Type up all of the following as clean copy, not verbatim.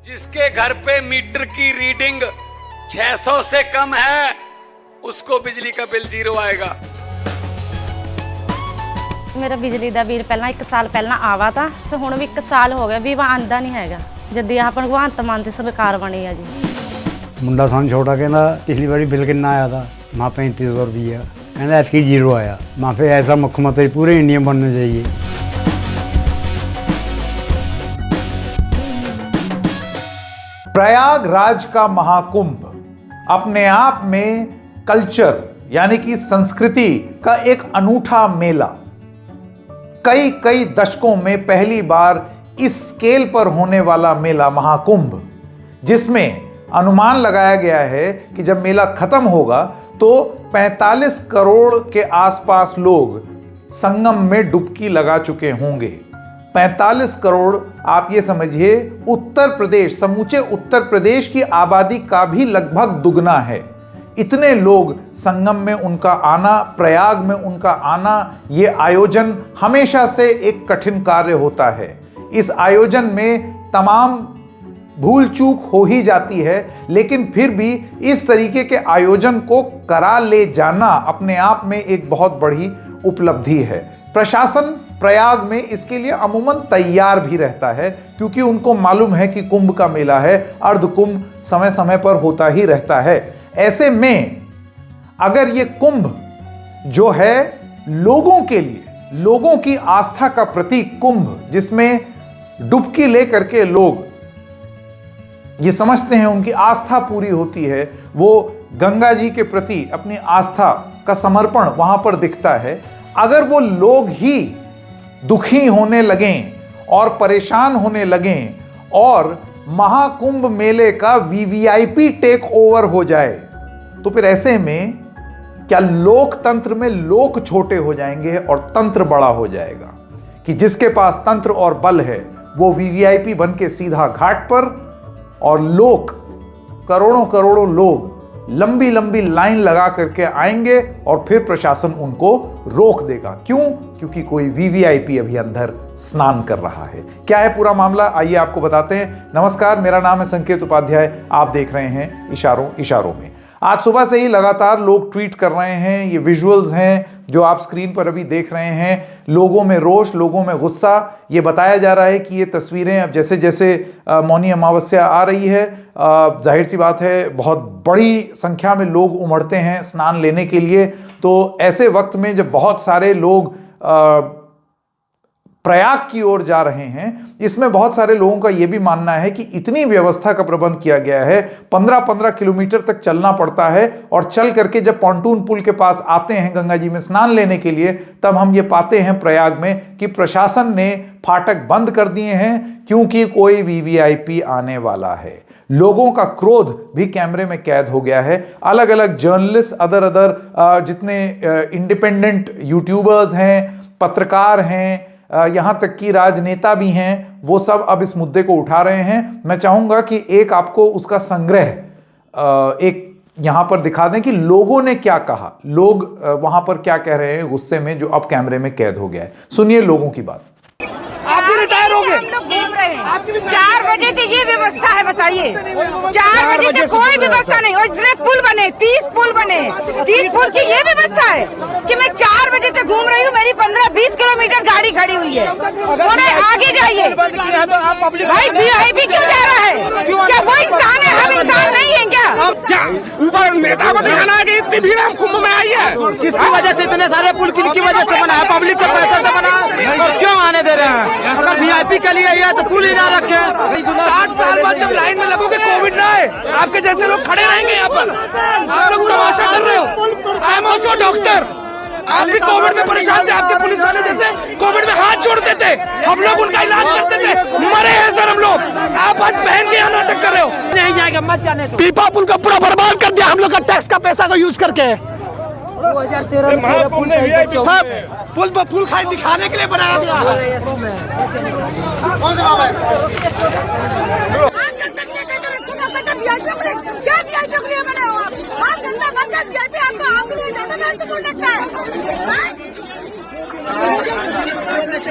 जिसके घर पे मीटर की रीडिंग 600 से कम है उसको बिजली का बिल 0 आएगा। मेरा बिजली ਦਾ ਬਿੱਲ ਪਹਿਲਾਂ 1 ਸਾਲ ਪਹਿਲਾਂ ਆਵਾ ਤਾਂ ਤੇ ਹੁਣ ਵੀ 1 ਸਾਲ ਹੋ ਗਿਆ ਵੀ ਆਂਦਾ ਨਹੀਂ ਹੈਗਾ ਜਦ ਆਹ ਭਗਵੰਤ ਮਾਨ ਦੀ ਸਰਕਾਰ ਬਣੀ ਆ ਜੀ। ਮੁੰਡਾ ਸਾਨੂੰ ਛੋਟਾ ਕਹਿੰਦਾ ਪਿਛਲੀ ਵਾਰੀ ਬਿੱਲ ਕਿੰਨਾ ਆਇਆ था माँ 3500 रुपया कहना ऐसी 0 आया। माँ पे ऐसा मुख्यमंत्री पूरे इंडिया में बनना चाहिए। प्रयागराज का महाकुंभ अपने आप में कल्चर यानी कि संस्कृति का एक अनूठा मेला। कई दशकों में पहली बार इस स्केल पर होने वाला मेला महाकुंभ, जिसमें अनुमान लगाया गया है कि जब मेला खत्म होगा तो 45 करोड़ के आसपास लोग संगम में डुबकी लगा चुके होंगे। 45 करोड़, आप ये समझिए उत्तर प्रदेश, समूचे उत्तर प्रदेश की आबादी का भी लगभग दुगना है। इतने लोग संगम में उनका आना, प्रयाग में उनका आना, ये आयोजन हमेशा से एक कठिन कार्य होता है। इस आयोजन में तमाम भूल चूक हो ही जाती है, लेकिन फिर भी इस तरीके के आयोजन को करा ले जाना अपने आप में एक बहुत बड़ी उपलब्धि है। प्रशासन प्रयाग में इसके लिए अमूमन तैयार भी रहता है, क्योंकि उनको मालूम है कि कुंभ का मेला है, अर्ध कुंभ समय समय पर होता ही रहता है। ऐसे में अगर ये कुंभ जो है लोगों के लिए, लोगों की आस्था का प्रतीक कुंभ, जिसमें डुबकी लेकर के लोग ये समझते हैं उनकी आस्था पूरी होती है, वो गंगा जी के प्रति अपनी आस्था का समर्पण वहां पर दिखता है। अगर वो लोग ही दुखी होने लगें और परेशान होने लगें और महाकुंभ मेले का वीवीआईपी टेक ओवर हो जाए, तो फिर ऐसे में क्या लोकतंत्र में लोक छोटे हो जाएंगे और तंत्र बड़ा हो जाएगा कि जिसके पास तंत्र और बल है वो वीवीआईपी बन के सीधा घाट पर, और लोग करोड़ों लोग लंबी लंबी लाइन लगा करके आएंगे और फिर प्रशासन उनको रोक देगा। क्यों? क्योंकि कोई वीवीआईपी अभी अंदर स्नान कर रहा है। क्या है पूरा मामला, आइए आपको बताते हैं। नमस्कार, मेरा नाम है संकेत उपाध्याय, आप देख रहे हैं इशारों में। आज सुबह से ही लगातार लोग ट्वीट कर रहे हैं। ये विजुअल्स हैं जो आप स्क्रीन पर अभी देख रहे हैं। लोगों में रोष, लोगों में गुस्सा। ये बताया जा रहा है कि ये तस्वीरें अब जैसे जैसे मौनी अमावस्या आ रही है, जाहिर सी बात है बहुत बड़ी संख्या में लोग उमड़ते हैं स्नान लेने के लिए। तो ऐसे वक्त में जब बहुत सारे लोग प्रयाग की ओर जा रहे हैं, इसमें बहुत सारे लोगों का यह भी मानना है कि इतनी व्यवस्था का प्रबंध किया गया है, 15-15 किलोमीटर तक चलना पड़ता है, और चल करके जब पॉन्टून पुल के पास आते हैं गंगा जी में स्नान लेने के लिए, तब हम ये पाते हैं प्रयाग में कि प्रशासन ने फाटक बंद कर दिए हैं, क्योंकि कोई वीवीआईपी आने वाला है। लोगों का क्रोध भी कैमरे में कैद हो गया है। अलग अलग जर्नलिस्ट, अदर जितने इंडिपेंडेंट यूट्यूबर्स हैं, पत्रकार हैं, यहां तक कि राजनेता भी हैं, वो सब अब इस मुद्दे को उठा रहे हैं। मैं चाहूंगा कि एक आपको उसका संग्रह एक यहां पर दिखा दें कि लोगों ने क्या कहा, लोग वहां पर क्या कह रहे हैं गुस्से में, जो अब कैमरे में कैद हो गया है। सुनिए लोगों की बात। आप भी रिटायर हो गए, हम लोग घूम रहे हैं। 4 बजे से ये व्यवस्था है, बताइए। 4 बजे से कोई व्यवस्था नहीं। और इतने पुल बने, 30 पुल बने, 30 पुल की ये व्यवस्था है कि मैं 4 बजे से घूम रही हूँ, मेरी 15-20 किलोमीटर गाड़ी खड़ी हुई है। बोले आगे जाइए। भाई वीआईपी क्यों जा रहा है? क्या वो इंसान है? हम इंसान नहीं है क्या? ऊपर नेता को दिखाना है कि इतनी भीड़ हम कुंभ में आई है। किसकी वजह से इतने सारे पुल किनकी वजह से बना है? पब्लिक के पैसे से बना है, और क्यों आने दे रहे हैं? अगर वीआईपी के लिए है तो पुल ही ना रखे। 60 साल बाद जब लाइन में लगोगे, कोविड ना आए, आपके जैसे लोग खड़े रहेंगे यहाँ पर। आप लोग तमाशा कर रहे हो। I am also doctor. आप भी कोविड में परेशान थे, आपके पुलिस वाले जैसे कोविड में हाथ जोड़ते थे, हम लोग उनका इलाज करते थे। मरे हैं सर हम लोग, आप आज बहन के यहाँ नाटक कर रहे हो। नहीं जाएगा, मत जाने दो। पीपा पुल का पूरा बर्बाद कर दिया हम लोग का टैक्स का पैसा को यूज करके। 2013 में पुल पर पुल खाई दिखाने के लिए बनाया गया। कौन सा बाबा है?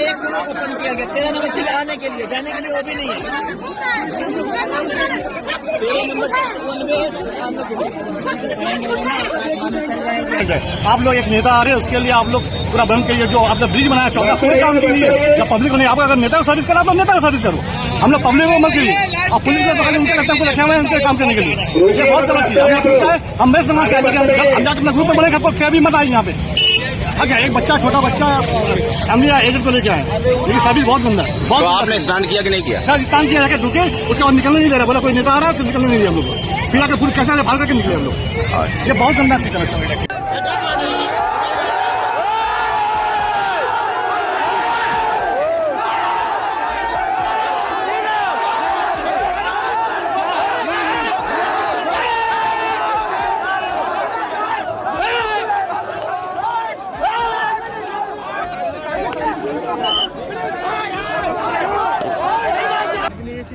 एक ओपन किया गया 13 नंबर चिल्लाने के लिए, जाने के लिए वो भी नहीं है। आप लोग एक नेता आ रहे हैं, उसके लिए आप लोग पूरा बंद करिए। जो आपने ब्रिज बनाया चौड़ा पूरे काम के लिए, या पब्लिक को नहीं। आपका अगर नेता को सर्विस करो, आप लोग नेता को सर्विस करो। हम लोग पब्लिक को मत करिए। और पुलिस को पकड़ उनके लगता है रखे हुए हैं उनके काम करने के लिए। ये बहुत गलत चीज है। हम बेस्ट बनना चाहिए। हम जाकर अपना ग्रुप में बने, आपको क्या भी मत आए यहाँ पे। अच्छा, एक बच्चा, छोटा बच्चा फैमिली एजेंट को लेके आए, ये सर्विस बहुत गंदा है। बहुत। आपने स्नान किया कि नहीं किया? सर स्नान किया जाके रुके, उसके बाद निकलने नहीं दे रहा। बोला कोई नेता आ रहा है तो निकलने नहीं दिया हम लोग को। फिर आके पूरी कैसे भाग करके निकले हम लोग। ये बहुत गंदा सिस्टम है।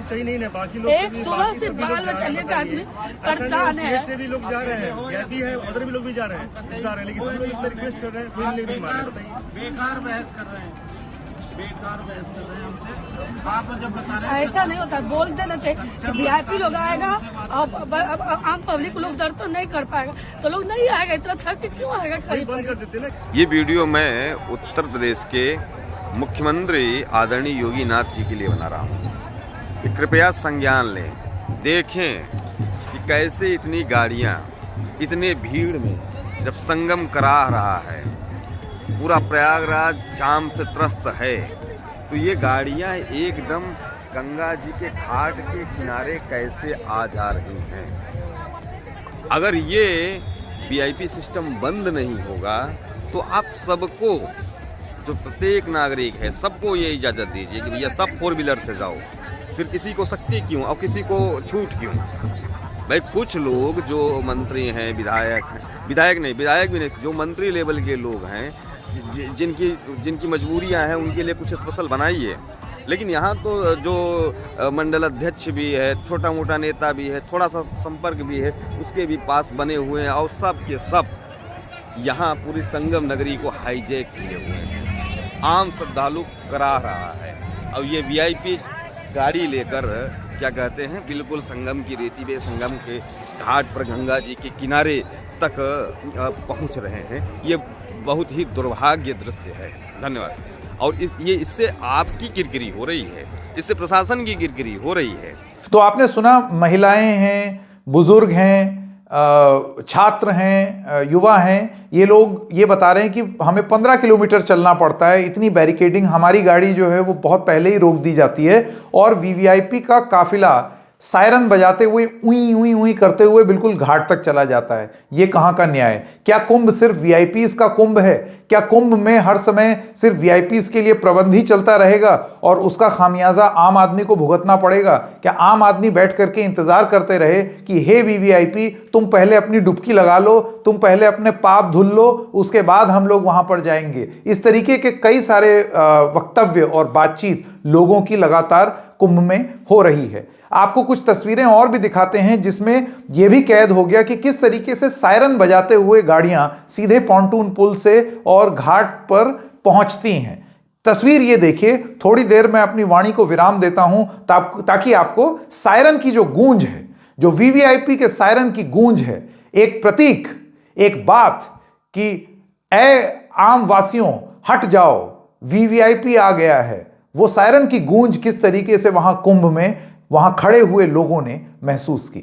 सही नहीं है। बाकी लोग एक सुबह से बाल बच्चा लेकर आदमी परेशान है। से भी लोग जा रहे हैं, भी है, उधर भी लोग भी जा रहे हैं, लेकिन हम लोग इससे रिक्वेस्ट कर रहे हैं, कोई नहीं मान रहा। बेकार बहस कर रहे हैं, बेकार बहस कर रहे हैं हमसे। आप जब बता रहे हैं ऐसा नहीं होता, बोल देना चाहिए कि वीआईपी लोग आएगा और आम पब्लिक लोग दर्शन नहीं कर पाएगा तो लोग नहीं आएगा। इतना थक के क्यों आएगा? कहीं बंद कर देते ना। ये वीडियो मैं उत्तर प्रदेश के मुख्यमंत्री आदरणीय योगी नाथ जी के लिए बना रहा हूँ। कृपया संज्ञान लें, देखें कि कैसे इतनी गाड़ियाँ इतने भीड़ में जब संगम करा रहा है, पूरा प्रयागराज जाम से त्रस्त है, तो ये गाड़ियाँ एकदम गंगा जी के घाट के किनारे कैसे आ जा रही हैं। अगर ये वीआईपी सिस्टम बंद नहीं होगा तो आप सबको, जो प्रत्येक नागरिक है, सबको ये इजाज़त दीजिए कि भैया सब 4 व्हीलर से जाओ। फिर किसी को सख्ती क्यों और किसी को छूट क्यों? भाई कुछ लोग जो मंत्री हैं, विधायक भी नहीं, जो मंत्री लेवल के लोग हैं, जिनकी मजबूरियां हैं, उनके लिए कुछ स्पेशल बनाइए। लेकिन यहाँ तो जो मंडल अध्यक्ष भी है, छोटा मोटा नेता भी है, थोड़ा सा संपर्क भी है, उसके भी पास बने हुए हैं और सब के सब यहाँ पूरी संगम नगरी को हाईजैक किए हुए हैं। आम श्रद्धालु करा रहा है और ये वीआईपी गाड़ी लेकर क्या कहते हैं, बिल्कुल संगम की रेती पे, संगम के घाट पर गंगा जी के किनारे तक पहुंच रहे हैं। ये बहुत ही दुर्भाग्य दृश्य है। धन्यवाद। और ये इससे आपकी किरकिरी हो रही है, इससे प्रशासन की किरकिरी हो रही है। तो आपने सुना, महिलाएं हैं, बुजुर्ग हैं, छात्र हैं, युवा हैं, ये लोग ये बता रहे हैं कि हमें 15 किलोमीटर चलना पड़ता है। इतनी बैरिकेडिंग, हमारी गाड़ी जो है वो बहुत पहले ही रोक दी जाती है और वीवीआईपी का काफिला सायरन बजाते हुए उई उई उई करते हुए बिल्कुल घाट तक चला जाता है। ये कहाँ का न्याय? क्या कुंभ सिर्फ वीआईपीज का कुंभ है? क्या कुंभ में हर समय सिर्फ वीआईपीज के लिए प्रबंध ही चलता रहेगा और उसका खामियाजा आम आदमी को भुगतना पड़ेगा? क्या आम आदमी बैठ करके इंतजार करते रहे कि हे वीवीआईपी, तुम पहले अपनी डुबकी लगा लो, तुम पहले अपने पाप धुल लो, उसके बाद हम लोग वहां पर जाएंगे? इस तरीके के कई सारे वक्तव्य और बातचीत लोगों की लगातार कुंभ में हो रही है। आपको कुछ तस्वीरें और भी दिखाते हैं जिसमें यह भी कैद हो गया कि किस तरीके से सायरन बजाते हुए गाड़ियां सीधे पॉन्टून पुल से और घाट पर पहुंचती हैं। तस्वीर ये देखिए। थोड़ी देर में अपनी वाणी को विराम देता हूं ताकि आपको सायरन की जो गूंज है, जो वीवीआईपी के सायरन की गूंज है, एक प्रतीक, एक बात कि ऐ आम वासियों हट जाओ, वीवीआईपी आ गया है, वो सायरन की गूंज किस तरीके से वहां कुंभ में वहां खड़े हुए लोगों ने महसूस की।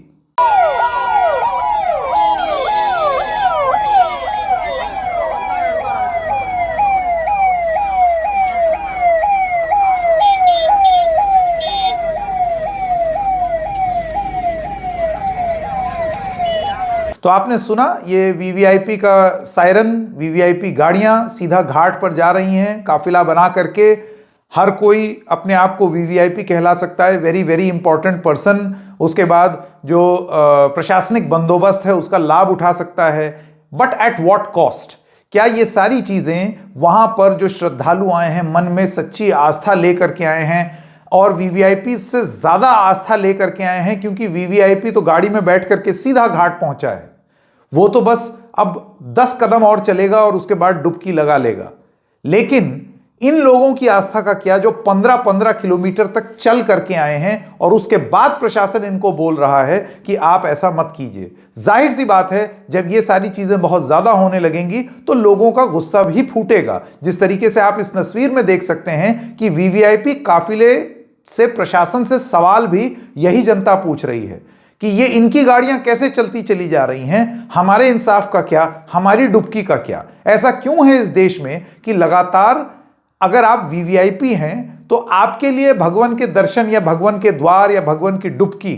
तो आपने सुना, ये वीवीआईपी का सायरन, वीवीआईपी गाड़ियां सीधा घाट पर जा रही हैं काफिला बना करके। हर कोई अपने आप को वीवीआईपी कहला सकता है, वेरी वेरी इंपॉर्टेंट पर्सन। उसके बाद जो प्रशासनिक बंदोबस्त है उसका लाभ उठा सकता है, बट एट व्हाट कॉस्ट? क्या ये सारी चीजें वहां पर जो श्रद्धालु आए हैं, मन में सच्ची आस्था लेकर के आए हैं और वीवीआईपी से ज्यादा आस्था लेकर के आए हैं? क्योंकि वीवीआईपी तो गाड़ी में बैठ करके सीधा घाट पहुंचा है, वो तो बस अब 10 कदम और चलेगा और उसके बाद डुबकी लगा लेगा। लेकिन इन लोगों की आस्था का क्या जो 15-15 किलोमीटर तक चल करके आए हैं और उसके बाद प्रशासन इनको बोल रहा है कि आप ऐसा मत कीजिए। जाहिर सी बात है, जब ये सारी चीजें बहुत ज्यादा होने लगेंगी तो लोगों का गुस्सा भी फूटेगा। जिस तरीके से आप इस तस्वीर में देख सकते हैं कि वीवीआईपी काफिले से प्रशासन से सवाल भी यही जनता पूछ रही है कि ये इनकी गाड़ियां कैसे चलती चली जा रही हैं, हमारे इंसाफ का क्या, हमारी डुबकी का क्या। ऐसा क्यों है इस देश में कि लगातार अगर आप वीवीआईपी हैं तो आपके लिए भगवान के दर्शन या भगवान के द्वार या भगवान की डुबकी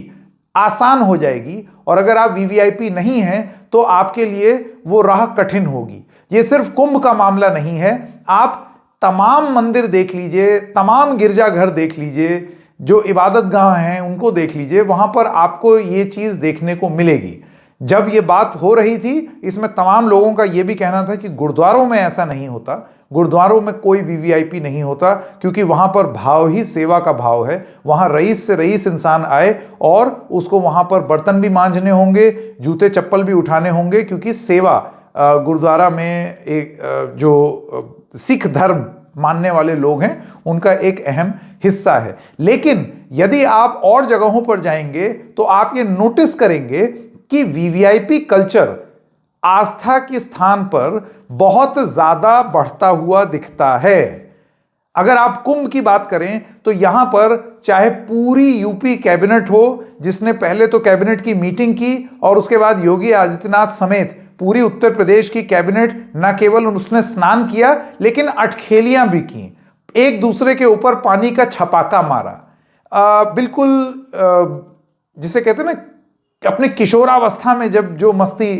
आसान हो जाएगी, और अगर आप वीवीआईपी नहीं हैं तो आपके लिए वो राह कठिन होगी। ये सिर्फ कुंभ का मामला नहीं है, आप तमाम मंदिर देख लीजिए, तमाम गिरजाघर देख लीजिए, जो इबादत गाह हैं उनको देख लीजिए, वहां पर आपको ये चीज देखने को मिलेगी। जब ये बात हो रही थी, इसमें तमाम लोगों का ये भी कहना था कि गुरुद्वारों में ऐसा नहीं होता, गुरुद्वारों में कोई वीवीआईपी नहीं होता, क्योंकि वहां पर भाव ही सेवा का भाव है। वहां रईस से रईस इंसान आए और उसको वहां पर बर्तन भी मांजने होंगे, जूते चप्पल भी उठाने होंगे, क्योंकि सेवा गुरुद्वारा में एक जो सिख धर्म मानने वाले लोग हैं उनका एक अहम हिस्सा है। लेकिन यदि आप और जगहों पर जाएंगे तो आप ये नोटिस करेंगे कि वीवीआईपी कल्चर आस्था के स्थान पर बहुत ज्यादा बढ़ता हुआ दिखता है। अगर आप कुंभ की बात करें तो यहां पर चाहे पूरी यूपी कैबिनेट हो, जिसने पहले तो कैबिनेट की मीटिंग की और उसके बाद योगी आदित्यनाथ समेत पूरी उत्तर प्रदेश की कैबिनेट न केवल उसने स्नान किया लेकिन अटखेलियां भी की, एक दूसरे के ऊपर पानी का छपाका मारा। बिल्कुल जिसे कहते हैं ना, अपने किशोरावस्था में जब जो मस्ती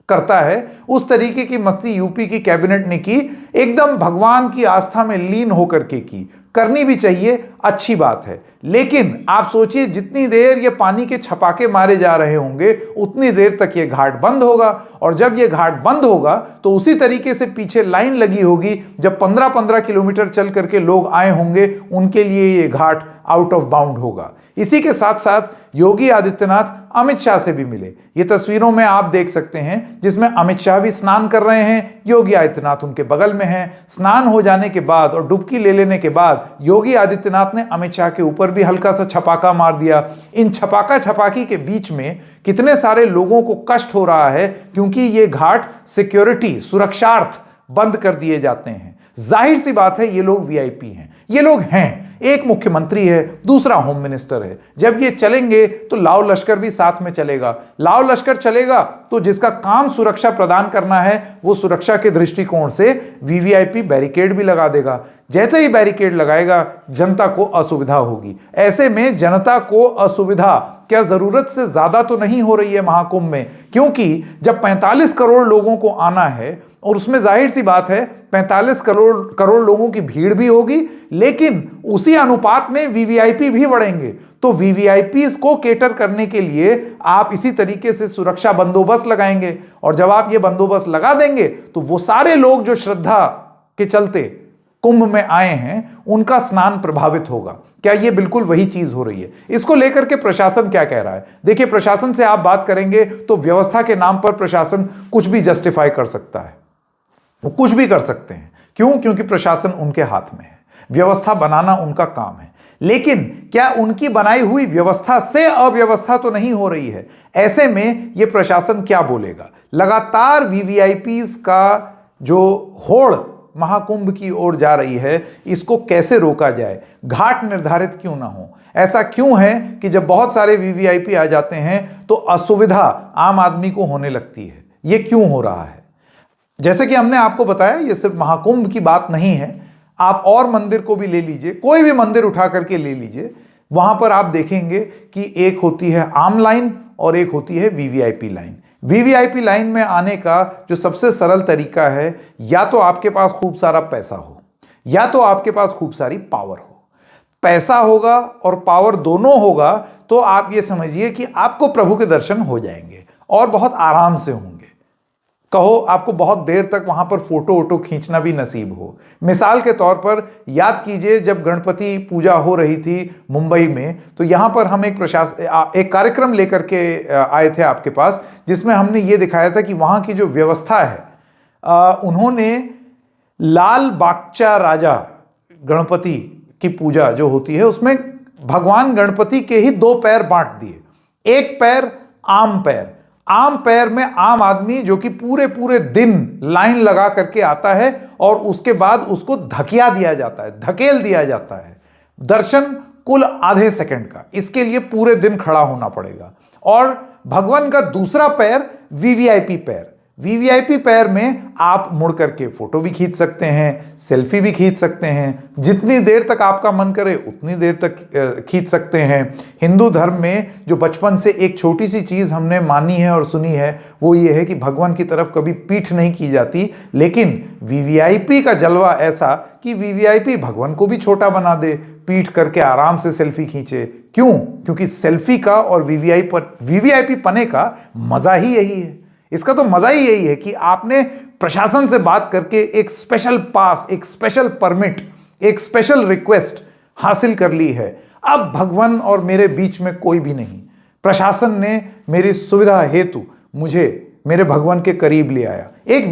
करता है उस तरीके की मस्ती यूपी की कैबिनेट ने की, एकदम भगवान की आस्था में लीन होकर के की। करनी भी चाहिए, अच्छी बात है, लेकिन आप सोचिए जितनी देर ये पानी के छपाके मारे जा रहे होंगे उतनी देर तक ये घाट बंद होगा, और जब ये घाट बंद होगा तो उसी तरीके से पीछे लाइन लगी होगी। जब 15-15 किलोमीटर चल करके लोग आए होंगे, उनके लिए ये घाट आउट ऑफ बाउंड होगा। इसी के साथ साथ योगी आदित्यनाथ अमित शाह से भी मिले। ये तस्वीरों में आप देख सकते हैं जिसमें अमित शाह भी स्नान कर रहे हैं, योगी आदित्यनाथ उनके बगल में हैं। स्नान हो जाने के बाद और डुबकी ले लेने के बाद योगी आदित्यनाथ ने अमित शाह के ऊपर भी हल्का सा छपाका मार दिया। इन छपाका छपाकी के बीच में कितने सारे लोगों को कष्ट हो रहा है, क्योंकि ये घाट सिक्योरिटी सुरक्षार्थ बंद कर दिए जाते हैं। जाहिर सी बात है ये लोग वीआईपी हैं, ये लोग हैं। एक मुख्यमंत्री है, दूसरा होम मिनिस्टर है। जब ये चलेंगे तो लाव लश्कर भी साथ में चलेगा। लाव लश्कर चलेगा तो जिसका काम सुरक्षा प्रदान करना है वो सुरक्षा के दृष्टिकोण से वीवीआईपी बैरिकेड भी लगा देगा। जैसे ही बैरिकेड लगाएगा जनता को असुविधा होगी। ऐसे में जनता को असुविधा क्या जरूरत से ज्यादा तो नहीं हो रही है महाकुंभ में, क्योंकि जब 45 करोड़ लोगों को आना है और उसमें जाहिर सी बात है 45 करोड़ लोगों की भीड़ भी होगी, लेकिन उसी अनुपात में वीवीआईपी भी बढ़ेंगे। तो वीवीआईपीज को केटर करने के लिए आप इसी तरीके से सुरक्षा बंदोबस्त लगाएंगे, और जब आप ये बंदोबस्त लगा देंगे तो वो सारे लोग जो श्रद्धा के चलते कुंभ में आए हैं उनका स्नान प्रभावित होगा। क्या ये बिल्कुल वही चीज हो रही है? इसको लेकर के प्रशासन क्या कह रहा है? देखिए, प्रशासन से आप बात करेंगे तो व्यवस्था के नाम पर प्रशासन कुछ भी जस्टिफाई कर सकता है, वो कुछ भी कर सकते हैं। क्यों? क्योंकि प्रशासन उनके हाथ में है, व्यवस्था बनाना उनका काम है। लेकिन क्या उनकी बनाई हुई व्यवस्था से अव्यवस्था तो नहीं हो रही है? ऐसे में यह प्रशासन क्या बोलेगा? लगातार वीवीआईपीज का जो होड़ महाकुंभ की ओर जा रही है, इसको कैसे रोका जाए? घाट निर्धारित क्यों ना हो? ऐसा क्यों है कि जब बहुत सारे वीवीआईपी आ जाते हैं तो असुविधा आम आदमी को होने लगती है? ये क्यों हो रहा है? जैसे कि हमने आपको बताया, ये सिर्फ महाकुंभ की बात नहीं है। आप और मंदिर को भी ले लीजिए, कोई भी मंदिर उठा करके ले लीजिए, वहां पर आप देखेंगे कि एक होती है आम लाइन और एक होती है वीवीआईपी लाइन। वीवीआईपी लाइन में आने का जो सबसे सरल तरीका है, या तो आपके पास खूब सारा पैसा हो या तो आपके पास खूब सारी पावर हो। पैसा होगा और पावर दोनों होगा तो आप ये समझिए कि आपको प्रभु के दर्शन हो जाएंगे और बहुत आराम से होंगे। कहो आपको बहुत देर तक वहां पर फोटो वोटो खींचना भी नसीब हो। मिसाल के तौर पर याद कीजिए, जब गणपति पूजा हो रही थी मुंबई में, तो यहां पर हम एक कार्यक्रम लेकर के आए थे आपके पास, जिसमें हमने ये दिखाया था कि वहां की जो व्यवस्था है, उन्होंने लाल बागचा राजा गणपति की पूजा जो होती है उसमें भगवान गणपति के ही दो पैर बांट दिए, एक पैर आम पैर। आम पैर में आम आदमी जो कि पूरे पूरे दिन लाइन लगा करके आता है और उसके बाद उसको धकेल दिया जाता है। दर्शन कुल आधे सेकंड का, इसके लिए पूरे दिन खड़ा होना पड़ेगा। और भगवान का दूसरा पैर वीवीआईपी पैर, वीवीआईपी पैर में आप मुड़ करके फोटो भी खींच सकते हैं, सेल्फी भी खींच सकते हैं, जितनी देर तक आपका मन करे उतनी देर तक खींच सकते हैं। हिंदू धर्म में जो बचपन से एक छोटी सी चीज़ हमने मानी है और सुनी है वो ये है कि भगवान की तरफ कभी पीठ नहीं की जाती, लेकिन वीवीआईपी का जलवा ऐसा कि वीवीआईपी भगवान को भी छोटा बना दे, पीठ करके आराम से सेल्फी खींचे। क्यों? क्योंकि सेल्फी का और वीवीआईपी पने का मजा ही यही है। इसका तो मजा ही यही है कि आपने प्रशासन से बात करके एक स्पेशल पास, एक स्पेशल परमिट, एक स्पेशल रिक्वेस्ट हासिल कर ली है। अब भगवान और मेरे बीच में कोई भी नहीं। प्रशासन ने मेरी सुविधा हेतु मुझे मेरे भगवान के करीब ले आया। एक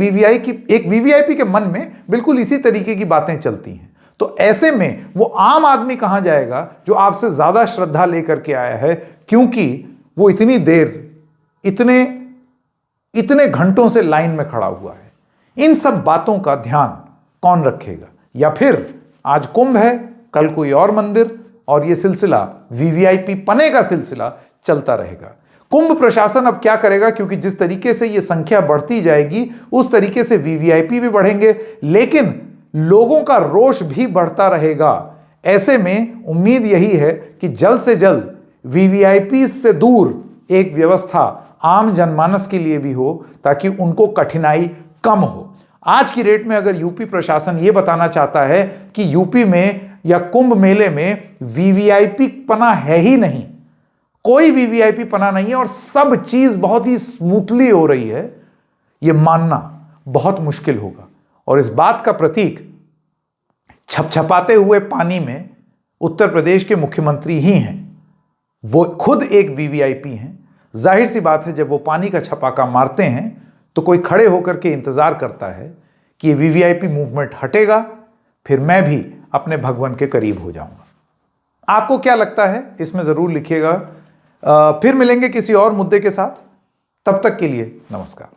वीवीआईपी के मन में बिल्कुल इसी तरीके की बातें चलती हैं। तो ऐसे में वो आम आदमी कहां जाएगा जो आपसे ज्यादा श्रद्धा लेकर के आया है, क्योंकि वो इतनी देर इतने घंटों से लाइन में खड़ा हुआ है। इन सब बातों का ध्यान कौन रखेगा? या फिर आज कुंभ है, कल कोई और मंदिर, और ये सिलसिला वीवीआईपी पने का सिलसिला चलता रहेगा। कुंभ प्रशासन अब क्या करेगा? क्योंकि जिस तरीके से ये संख्या बढ़ती जाएगी उस तरीके से वीवीआईपी भी बढ़ेंगे, लेकिन लोगों का रोष भी बढ़ता रहेगा। ऐसे में उम्मीद यही है कि जल्द से जल्द वीवीआईपी से दूर एक व्यवस्था आम जनमानस के लिए भी हो, ताकि उनको कठिनाई कम हो। आज की डेट में अगर यूपी प्रशासन यह बताना चाहता है कि यूपी में या कुंभ मेले में वीवीआईपी पना है ही नहीं, कोई वीवीआईपी पना नहीं है और सब चीज बहुत ही स्मूथली हो रही है, यह मानना बहुत मुश्किल होगा। और इस बात का प्रतीक छपछपाते हुए पानी में उत्तर प्रदेश के मुख्यमंत्री ही हैं। वो खुद एक वीवीआईपी हैं। जाहिर सी बात है, जब वो पानी का छपाका मारते हैं तो कोई खड़े होकर के इंतजार करता है कि ये वीवीआईपी मूवमेंट हटेगा, फिर मैं भी अपने भगवान के करीब हो जाऊंगा। आपको क्या लगता है इसमें जरूर लिखिएगा। फिर मिलेंगे किसी और मुद्दे के साथ। तब तक के लिए नमस्कार।